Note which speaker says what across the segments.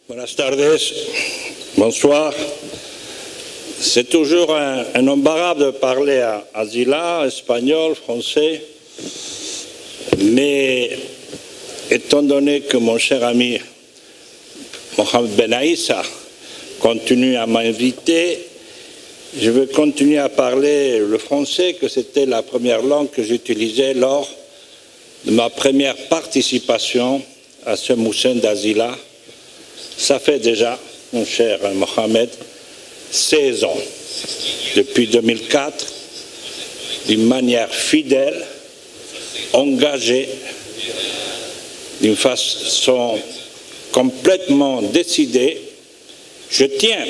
Speaker 1: Buenas tardes, bonsoir. C'est toujours un embarras de parler à Azila, espagnol, français, mais étant donné que mon cher ami Mohamed Ben Aïssa continue à m'inviter, je vais continuer à parler le français, que c'était la première langue que j'utilisais lors de ma première participation à ce Moussin d'Azila. Ça fait déjà, mon cher Mohamed, 16 ans, depuis 2004, d'une manière fidèle, engagée, d'une façon complètement décidée. Je tiens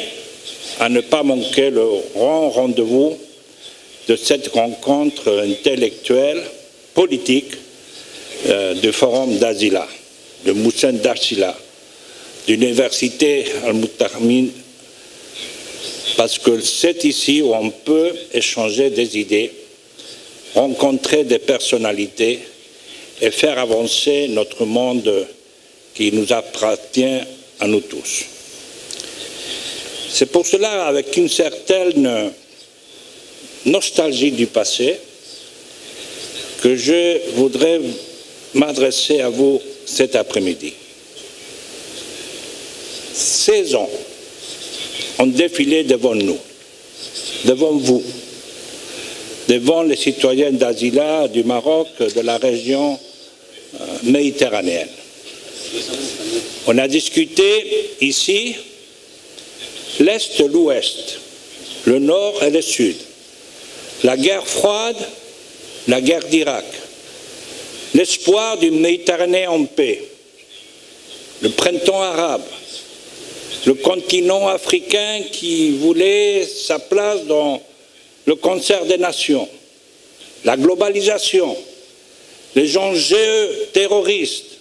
Speaker 1: à ne pas manquer le grand rendez-vous de cette rencontre intellectuelle, politique, du Forum d'Azila, de Moussin d'Azila, d'Université Al-Mutarmin, parce que c'est ici où on peut échanger des idées, rencontrer des personnalités et faire avancer notre monde qui nous appartient à nous tous. C'est pour cela, avec une certaine nostalgie du passé, que je voudrais m'adresser à vous cet après-midi. 16 ans ont défilé devant nous, devant vous, devant les citoyens d'Azila, du Maroc, de la région méditerranéenne. On a discuté ici l'Est, l'Ouest, le Nord et le Sud, la guerre froide, la guerre d'Irak, l'espoir d'une Méditerranée en paix, le printemps arabe, le continent africain qui voulait sa place dans le concert des nations, la globalisation, les enjeux terroristes,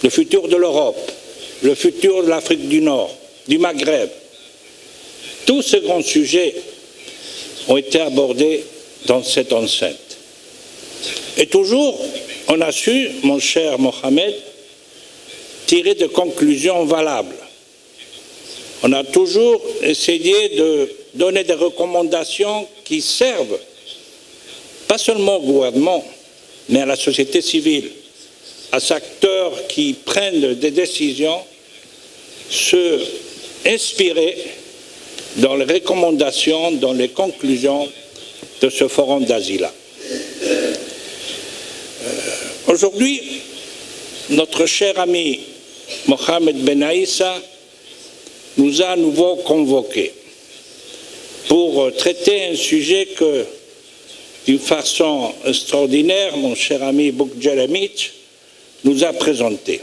Speaker 1: le futur de l'Europe, le futur de l'Afrique du Nord, du Maghreb. Tous ces grands sujets ont été abordés dans cette enceinte. Et toujours, on a su, mon cher Mohamed, tirer de conclusions valables. On a toujours essayé de donner des recommandations qui servent, pas seulement au gouvernement, mais à la société civile, à ces acteurs qui prennent des décisions, se inspirer dans les recommandations, dans les conclusions de ce forum d'Azila. Aujourd'hui, notre cher ami Mohamed Ben Aïssa nous a à nouveau convoqués pour traiter un sujet que, d'une façon extraordinaire, mon cher ami Boukdjelemic nous a présenté.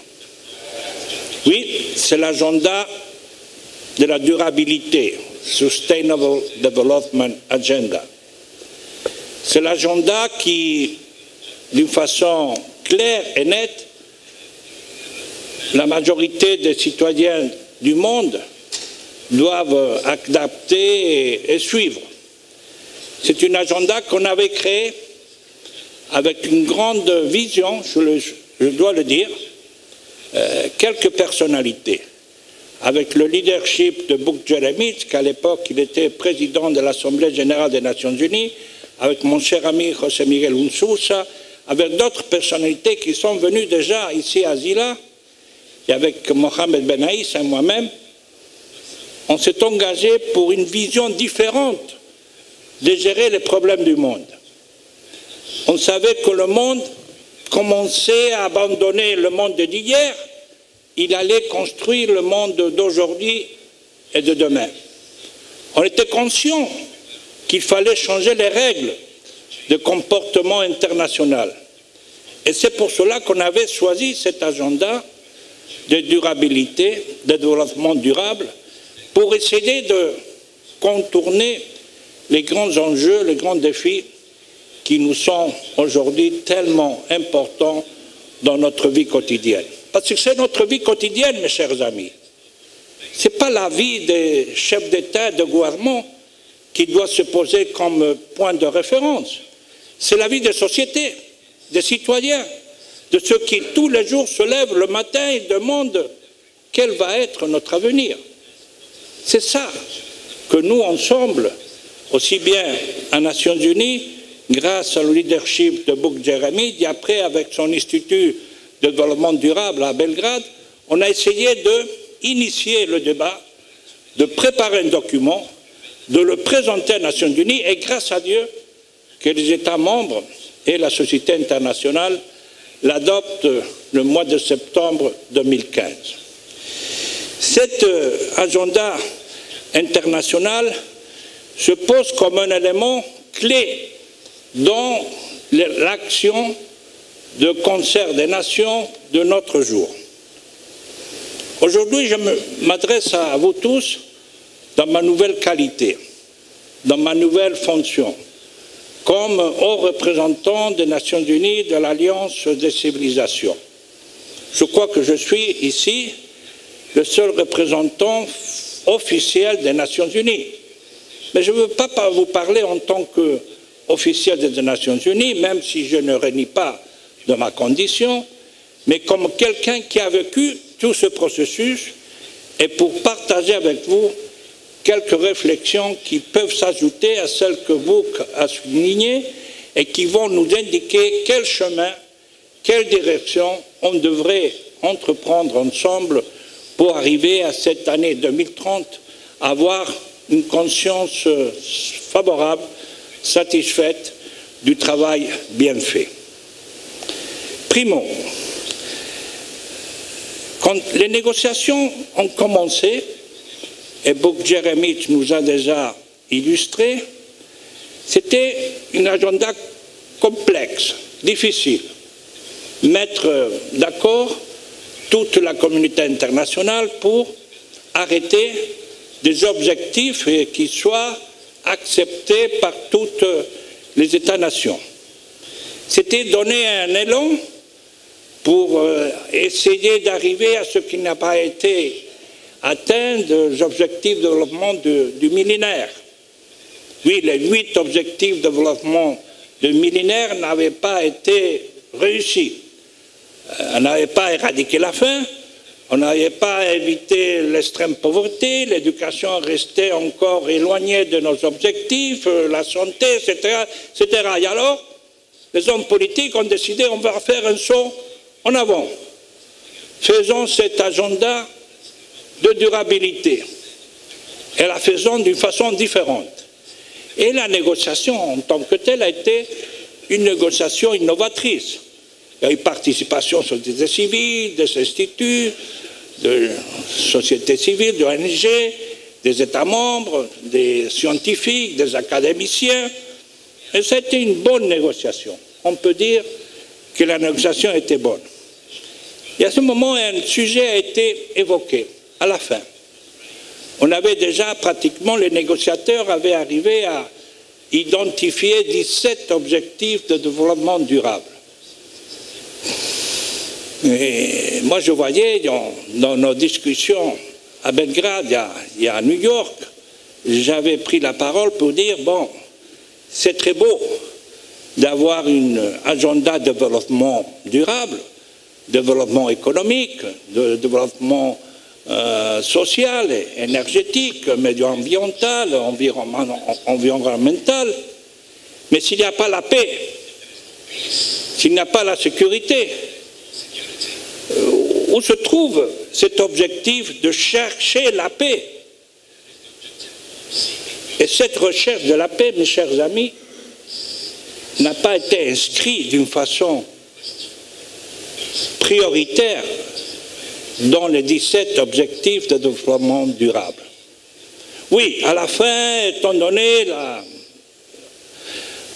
Speaker 1: Oui, c'est l'agenda de la durabilité, Sustainable Development Agenda. C'est l'agenda qui, d'une façon claire et nette, la majorité des citoyens du monde doivent adapter et suivre. C'est un agenda qu'on avait créé avec une grande vision, je dois le dire, quelques personnalités, avec le leadership de Boukdjelemic, qu'à l'époque il était président de l'Assemblée générale des Nations Unies, avec mon cher ami José Miguel Unsousa, avec d'autres personnalités qui sont venues déjà ici à Azila, et avec Mohamed Ben Aïssa et moi-même, on s'est engagé pour une vision différente de gérer les problèmes du monde. On savait que le monde commençait à abandonner le monde d'hier, il allait construire le monde d'aujourd'hui et de demain. On était conscient qu'il fallait changer les règles de comportement international. Et c'est pour cela qu'on avait choisi cet agenda de durabilité, de développement durable, pour essayer de contourner les grands enjeux, les grands défis qui nous sont aujourd'hui tellement importants dans notre vie quotidienne. Parce que c'est notre vie quotidienne, mes chers amis. Ce n'est pas la vie des chefs d'État et de gouvernement qui doit se poser comme point de référence. C'est la vie des sociétés, des citoyens, de ceux qui tous les jours se lèvent le matin et demandent quel va être notre avenir. C'est ça que nous, ensemble, aussi bien aux Nations Unies, grâce au leadership de Bouk Jeremy, et après avec son Institut de développement durable à Belgrade, on a essayé d'initier le débat, de préparer un document, de le présenter aux Nations Unies, et grâce à Dieu que les États membres et la société internationale l'adoptent le mois de septembre 2015. Cet agenda international se pose comme un élément clé dans l'action de concert des nations de notre jour. Aujourd'hui, je m'adresse à vous tous dans ma nouvelle qualité, dans ma nouvelle fonction, comme haut représentant des Nations Unies de l'Alliance des civilisations. Je crois que je suis ici le seul représentant officiel des Nations Unies. Mais je ne veux pas vous parler en tant qu'officiel des Nations Unies, même si je ne renie pas de ma condition, mais comme quelqu'un qui a vécu tout ce processus et pour partager avec vous quelques réflexions qui peuvent s'ajouter à celles que vous avez soulignées et qui vont nous indiquer quel chemin, quelle direction on devrait entreprendre ensemble pour arriver à cette année 2030, avoir une conscience favorable, satisfaite du travail bien fait. Primo, quand les négociations ont commencé, et Bouk Jeremy nous a déjà illustré, c'était un agenda complexe, difficile. Mettre d'accord toute la communauté internationale pour arrêter des objectifs qui soient acceptés par toutes les États-nations. C'était donner un élan pour essayer d'arriver à ce qui n'a pas été atteint des objectifs de développement du millénaire. Oui, les 8 objectifs de développement du millénaire n'avaient pas été réussis. On n'avait pas éradiqué la faim, on n'avait pas évité l'extrême pauvreté, l'éducation restait encore éloignée de nos objectifs, la santé, etc., etc. Et alors, les hommes politiques ont décidé on va faire un saut en avant. Faisons cet agenda de durabilité et la faisons d'une façon différente. Et la négociation en tant que telle a été une négociation innovatrice. Il y a eu participation de la société civile, des instituts, de sociétés civiles, d'ONG, des États membres, des scientifiques, des académiciens. Et c'était une bonne négociation. On peut dire que la négociation était bonne. Et à ce moment, un sujet a été évoqué, à la fin. On avait déjà pratiquement, les négociateurs avaient arrivé à identifier 17 objectifs de développement durable. Et moi, je voyais dans nos discussions à Belgrade et à New York, j'avais pris la parole pour dire, bon, c'est très beau d'avoir un agenda de développement durable, développement économique, de développement social, énergétique, médio-ambiental, environnemental. Mais s'il n'y a pas la paix, s'il n'y a pas la sécurité, où se trouve cet objectif de chercher la paix? Et cette recherche de la paix, mes chers amis, n'a pas été inscrite d'une façon prioritaire dans les 17 objectifs de développement durable. Oui, à la fin, étant donné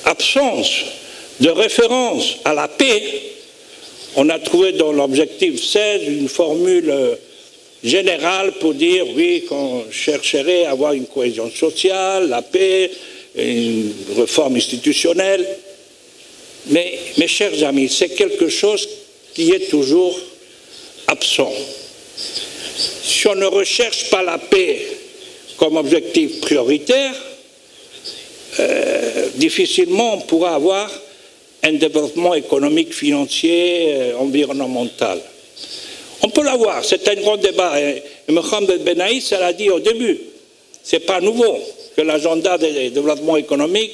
Speaker 1: l'absence de référence à la paix, on a trouvé dans l'objectif 16 une formule générale pour dire, oui, qu'on chercherait à avoir une cohésion sociale, la paix, une réforme institutionnelle. Mais, mes chers amis, c'est quelque chose qui est toujours absent. Si on ne recherche pas la paix comme objectif prioritaire, difficilement on pourra avoir un développement économique, financier, environnemental. On peut l'avoir, c'est un grand débat. Et Mohamed Ben Aïssa l'a dit au début. Ce n'est pas nouveau que l'agenda de développement économique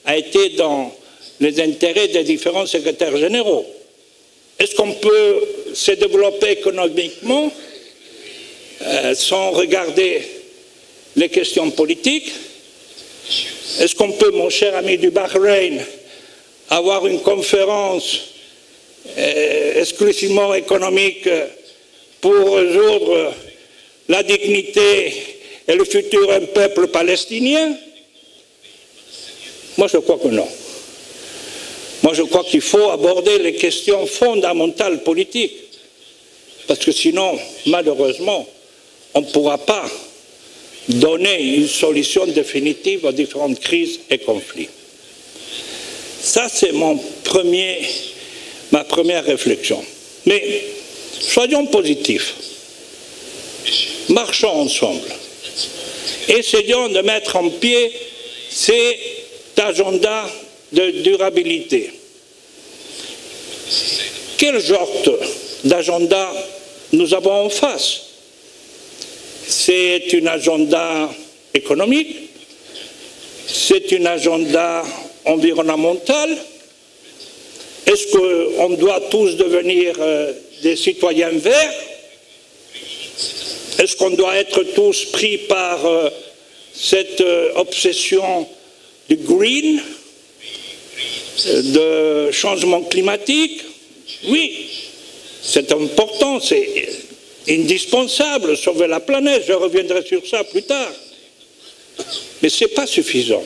Speaker 1: a été dans les intérêts des différents secrétaires généraux. Est-ce qu'on peut se développer économiquement sans regarder les questions politiques? Est-ce qu'on peut, mon cher ami du Bahreïn, avoir une conférence exclusivement économique pour résoudre la dignité et le futur d'un peuple palestinien? Moi, je crois que non. Moi, je crois qu'il faut aborder les questions fondamentales politiques. Parce que sinon, malheureusement, on ne pourra pas donner une solution définitive aux différentes crises et conflits. Ça, c'est ma première réflexion. Mais soyons positifs. Marchons ensemble. Essayons de mettre en pied cet agenda de durabilité. Quel genre d'agenda nous avons en face? C'est un agenda économique, c'est un agenda environnemental. Est-ce qu'on doit tous devenir des citoyens verts? Est-ce qu'on doit être tous pris par cette obsession du green, de changement climatique? Oui, c'est important, c'est indispensable, sauver la planète, je reviendrai sur ça plus tard. Mais ce n'est pas suffisant.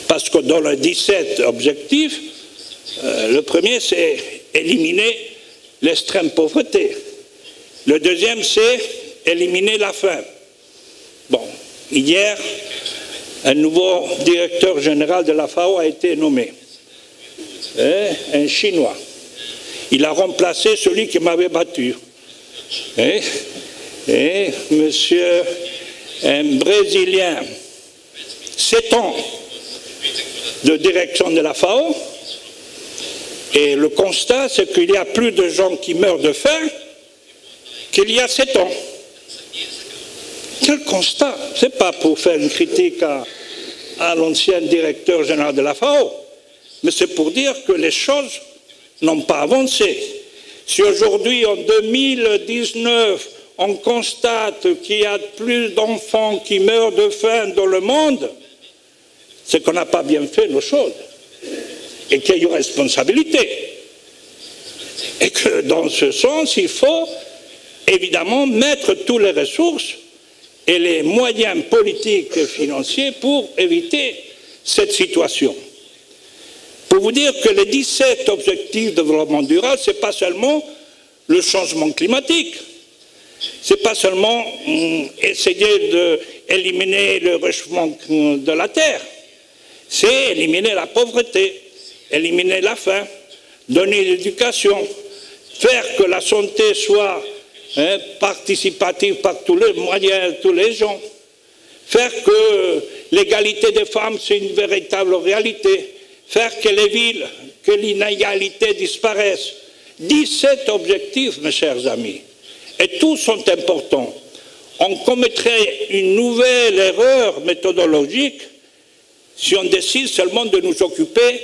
Speaker 1: Parce que dans les 17 objectifs, le premier c'est éliminer l'extrême pauvreté. Le deuxième c'est éliminer la faim. Bon, hier, un nouveau directeur général de la FAO a été nommé, un Chinois. Il a remplacé celui qui m'avait battu. Monsieur, un Brésilien, 7 ans de direction de la FAO, et le constat, c'est qu'il y a plus de gens qui meurent de faim qu'il y a 7 ans. Quel constat? Ce n'est pas pour faire une critique à l'ancien directeur général de la FAO, mais c'est pour dire que les choses n'ont pas avancé. Si aujourd'hui, en 2019, on constate qu'il y a plus d'enfants qui meurent de faim dans le monde, c'est qu'on n'a pas bien fait nos choses et qu'il y a une responsabilité. Et que dans ce sens, il faut évidemment mettre toutes les ressources et les moyens politiques et financiers pour éviter cette situation. Pour vous dire que les 17 objectifs de développement durable, ce n'est pas seulement le changement climatique, ce n'est pas seulement essayer d'éliminer le réchauffement de la Terre, c'est éliminer la pauvreté, éliminer la faim, donner l'éducation, faire que la santé soit participative par tous les moyens, tous les gens, faire que l'égalité des femmes c'est une véritable réalité, faire que les villes, que l'inégalité disparaisse. 17 objectifs, mes chers amis, et tous sont importants. On commettrait une nouvelle erreur méthodologique si on décide seulement de nous occuper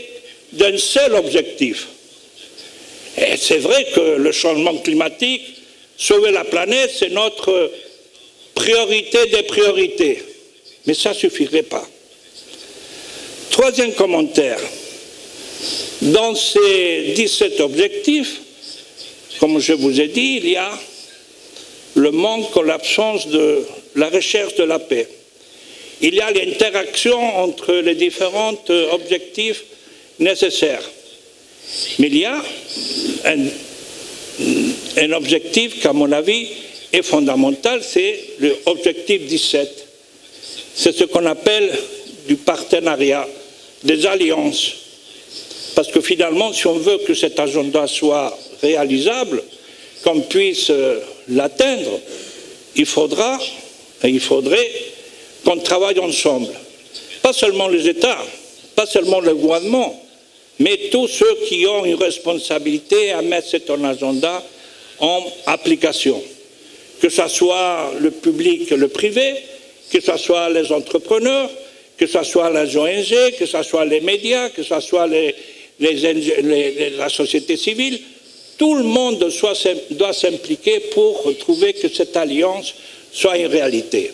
Speaker 1: d'un seul objectif. Et c'est vrai que le changement climatique, sauver la planète, c'est notre priorité des priorités. Mais ça ne suffirait pas. Troisième commentaire. Dans ces 17 objectifs, comme je vous ai dit, il y a le manque ou l'absence de la recherche de la paix. Il y a l'interaction entre les différents objectifs nécessaires. Mais il y a un objectif qu'à mon avis est fondamental, c'est l'objectif 17. C'est ce qu'on appelle du partenariat, des alliances. Parce que finalement, si on veut que cet agenda soit réalisable, qu'on puisse l'atteindre, il faudrait qu'on travaille ensemble. Pas seulement les États, pas seulement le gouvernement, mais tous ceux qui ont une responsabilité à mettre cet agenda en application, que ce soit le public, le privé, que ce soit les entrepreneurs, que ce soit les ONG, que ce soit les médias, que ce soit la société civile. Tout le monde doit s'impliquer pour trouver que cette alliance soit une réalité.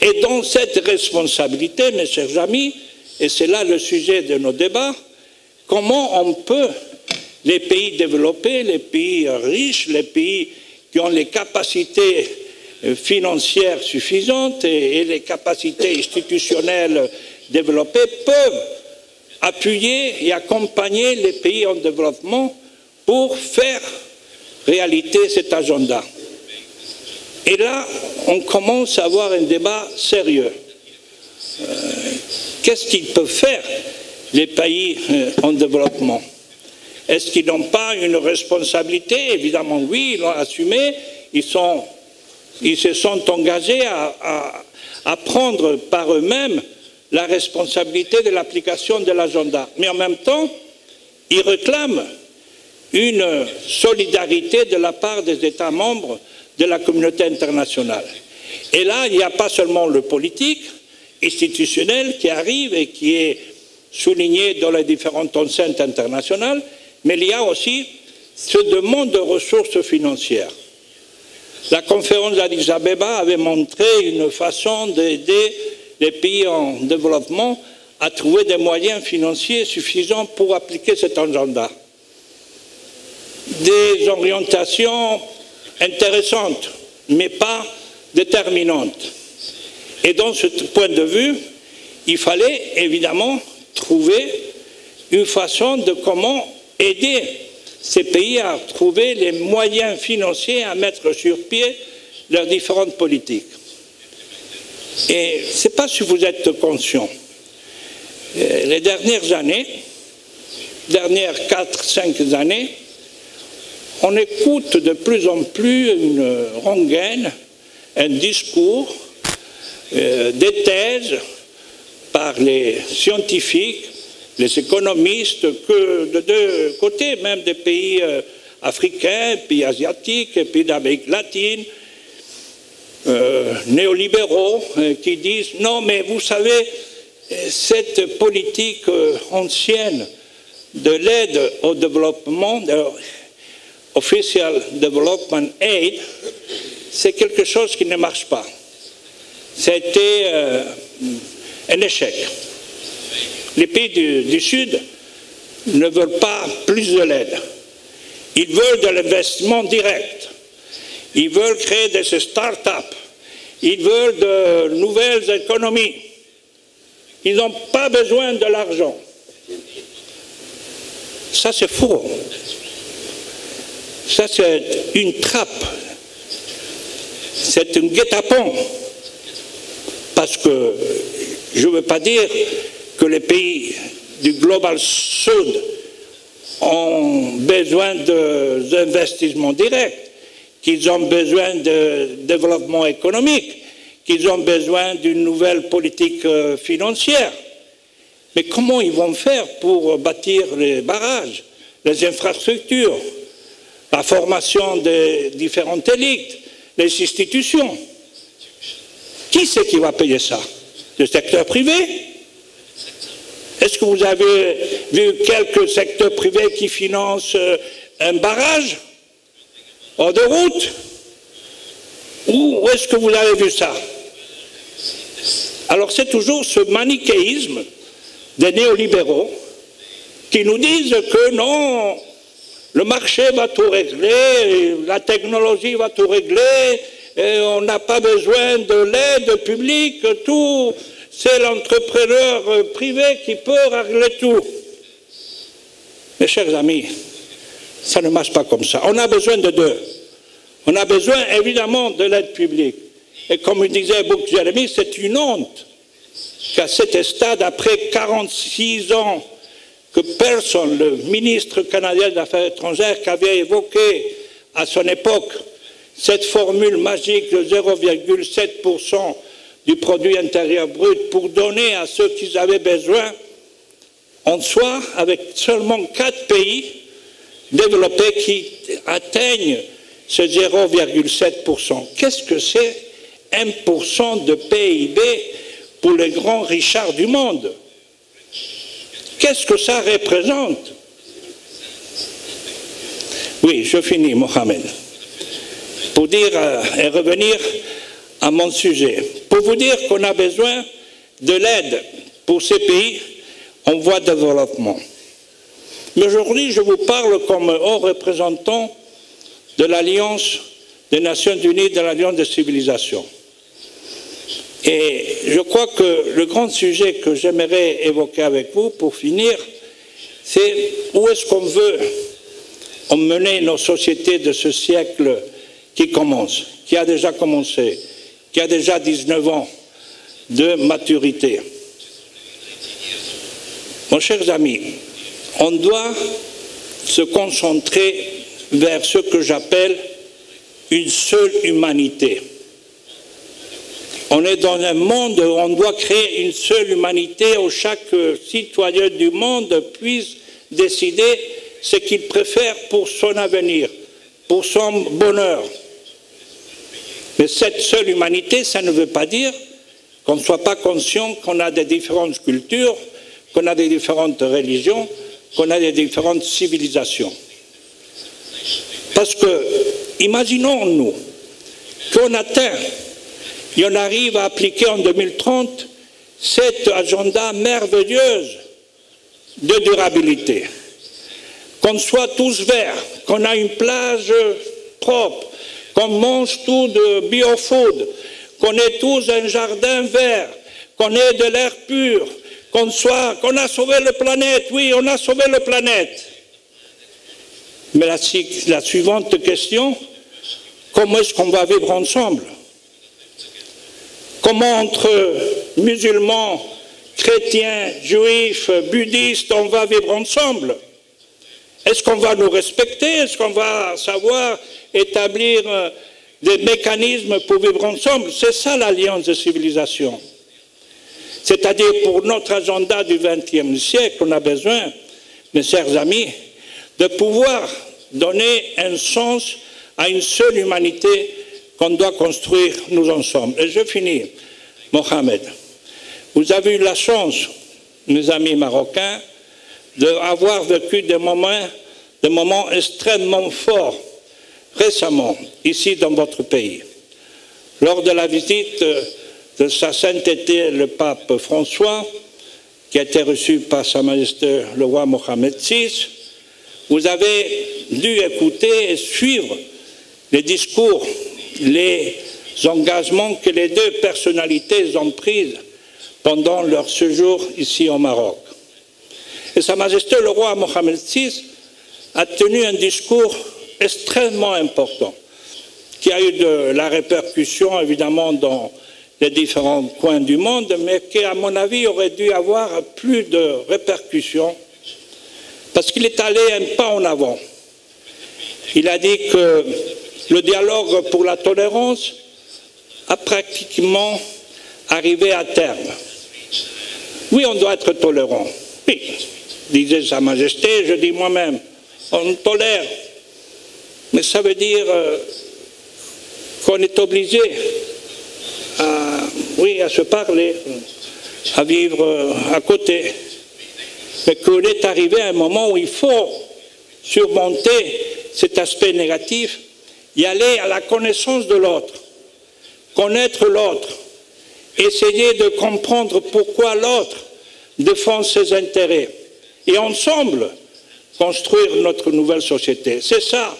Speaker 1: Et dans cette responsabilité, mes chers amis, et c'est là le sujet de nos débats, comment on peut, les pays développés, les pays riches, les pays qui ont les capacités financières suffisantes et les capacités institutionnelles développées, peuvent appuyer et accompagner les pays en développement pour faire réalité cet agenda. Et là, on commence à avoir un débat sérieux. Qu'est-ce qu'ils peuvent faire, les pays en développement? Est-ce qu'ils n'ont pas une responsabilité? Évidemment, oui, ils l'ont assumé. Ils se sont engagés à prendre par eux-mêmes la responsabilité de l'application de l'agenda. Mais en même temps, ils réclament une solidarité de la part des États membres de la communauté internationale. Et là, il n'y a pas seulement le politique, institutionnel qui arrive et qui est souligné dans les différentes enceintes internationales, mais il y a aussi ce demande de ressources financières. La conférence d'Addis Abeba avait montré une façon d'aider les pays en développement à trouver des moyens financiers suffisants pour appliquer cet agenda. Des orientations intéressantes, mais pas déterminantes. Et dans ce point de vue, il fallait évidemment trouver une façon de comment aider ces pays à trouver les moyens financiers à mettre sur pied leurs différentes politiques. Et je ne sais pas si vous êtes conscients, les dernières années, dernières 4-5 années, on écoute de plus en plus une rengaine, un discours, des thèses par les scientifiques, les économistes, que de deux côtés, même des pays africains, pays asiatiques, pays d'Amérique latine, néolibéraux, qui disent « Non, mais vous savez, cette politique ancienne de l'aide au développement, Official Development Aid, c'est quelque chose qui ne marche pas. C'était un échec. Les pays du Sud ne veulent pas plus de l'aide. Ils veulent de l'investissement direct. Ils veulent créer des start-up. Ils veulent de nouvelles économies. Ils n'ont pas besoin de l'argent. Ça, c'est faux. Ça, c'est une trappe. C'est un guet-apens. Parce que je ne veux pas dire que les pays du Global Sud ont besoin d'investissements directs, qu'ils ont besoin de développement économique, qu'ils ont besoin d'une nouvelle politique financière. Mais comment ils vont faire pour bâtir les barrages, les infrastructures, la formation des différentes élites, les institutions? Qui c'est qui va payer ça? Le secteur privé? Est-ce que vous avez vu quelques secteurs privés qui financent un barrage hors de route? Où est-ce que vous avez vu ça? Alors c'est toujours ce manichéisme des néolibéraux qui nous disent que non, le marché va tout régler, la technologie va tout régler, et on n'a pas besoin de l'aide publique, tout, c'est l'entrepreneur privé qui peut régler tout. Mes chers amis, ça ne marche pas comme ça. On a besoin de deux. On a besoin évidemment de l'aide publique. Et comme disait Bouk Jérémy, c'est une honte qu'à cet stade, après 46 ans, que personne, le ministre canadien des Affaires étrangères qui avait évoqué à son époque cette formule magique de 0,7% du produit intérieur brut pour donner à ceux qui avaient besoin, on soit avec seulement 4 pays développés qui atteignent ce 0,7%. Qu'est-ce que c'est 1% de PIB pour les grands richards du monde? Qu'est-ce que ça représente? Oui, je finis, Mohamed. Pour dire et revenir à mon sujet, pour vous dire qu'on a besoin de l'aide pour ces pays en voie de développement. Mais aujourd'hui, je vous parle comme haut représentant de l'Alliance des Nations Unies, de l'Alliance des civilisations. Et je crois que le grand sujet que j'aimerais évoquer avec vous pour finir, c'est où est-ce qu'on veut emmener nos sociétés de ce siècle qui commence, qui a déjà commencé, qui a déjà 19 ans de maturité. Mes chers amis, on doit se concentrer vers ce que j'appelle une seule humanité. On est dans un monde où on doit créer une seule humanité où chaque citoyen du monde puisse décider ce qu'il préfère pour son avenir, pour son bonheur. Mais cette seule humanité, ça ne veut pas dire qu'on ne soit pas conscient qu'on a des différentes cultures, qu'on a des différentes religions, qu'on a des différentes civilisations. Parce que, imaginons-nous qu'on atteint et on arrive à appliquer en 2030 cet agenda merveilleux de durabilité. Qu'on soit tous verts, qu'on a une plage propre, qu'on mange tout de bio-food, qu'on ait tous un jardin vert, qu'on ait de l'air pur, qu'on a sauvé la planète. Oui, on a sauvé la planète. Mais la suivante question, comment est-ce qu'on va vivre ensemble? Comment entre musulmans, chrétiens, juifs, bouddhistes, on va vivre ensemble? Est-ce qu'on va nous respecter? Est-ce qu'on va savoir établir des mécanismes pour vivre ensemble? C'est ça l'alliance de civilisation. C'est-à-dire pour notre agenda du XXe siècle, on a besoin, mes chers amis, de pouvoir donner un sens à une seule humanité qu'on doit construire nous ensemble. Et je finis, Mohamed. Vous avez eu la chance, mes amis marocains, d'avoir vécu des moments extrêmement forts récemment, ici dans votre pays. Lors de la visite de sa sainteté, le pape François, qui a été reçu par Sa Majesté le roi Mohamed VI, vous avez dû écouter et suivre les discours, les engagements que les deux personnalités ont pris pendant leur séjour ici au Maroc. Et Sa Majesté le roi Mohamed VI a tenu un discours extrêmement important, qui a eu de la répercussion évidemment dans les différents coins du monde, mais qui, à mon avis, aurait dû avoir plus de répercussions, parce qu'il est allé un pas en avant. Il a dit que le dialogue pour la tolérance a pratiquement arrivé à terme. Oui, on doit être tolérant. Oui, disait Sa Majesté, je dis moi-même, on tolère. Mais ça veut dire qu'on est obligé à se parler, à vivre à côté. Mais qu'on est arrivé à un moment où il faut surmonter cet aspect négatif et aller à la connaissance de l'autre, connaître l'autre, essayer de comprendre pourquoi l'autre défend ses intérêts et ensemble construire notre nouvelle société. C'est ça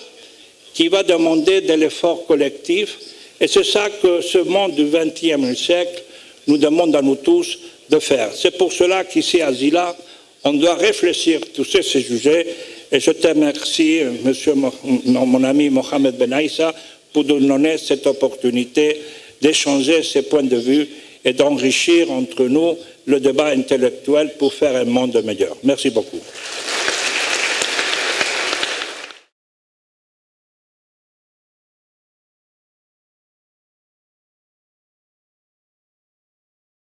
Speaker 1: qui va demander de l'effort collectif et c'est ça que ce monde du XXe siècle nous demande à nous tous de faire. C'est pour cela qu'ici à Zila, on doit réfléchir tous ces sujets et je te remercie, monsieur mon ami Mohamed Ben Aïssa, pour nous donner cette opportunité d'échanger ces points de vue et d'enrichir entre nous le débat intellectuel pour faire un monde meilleur. Merci beaucoup.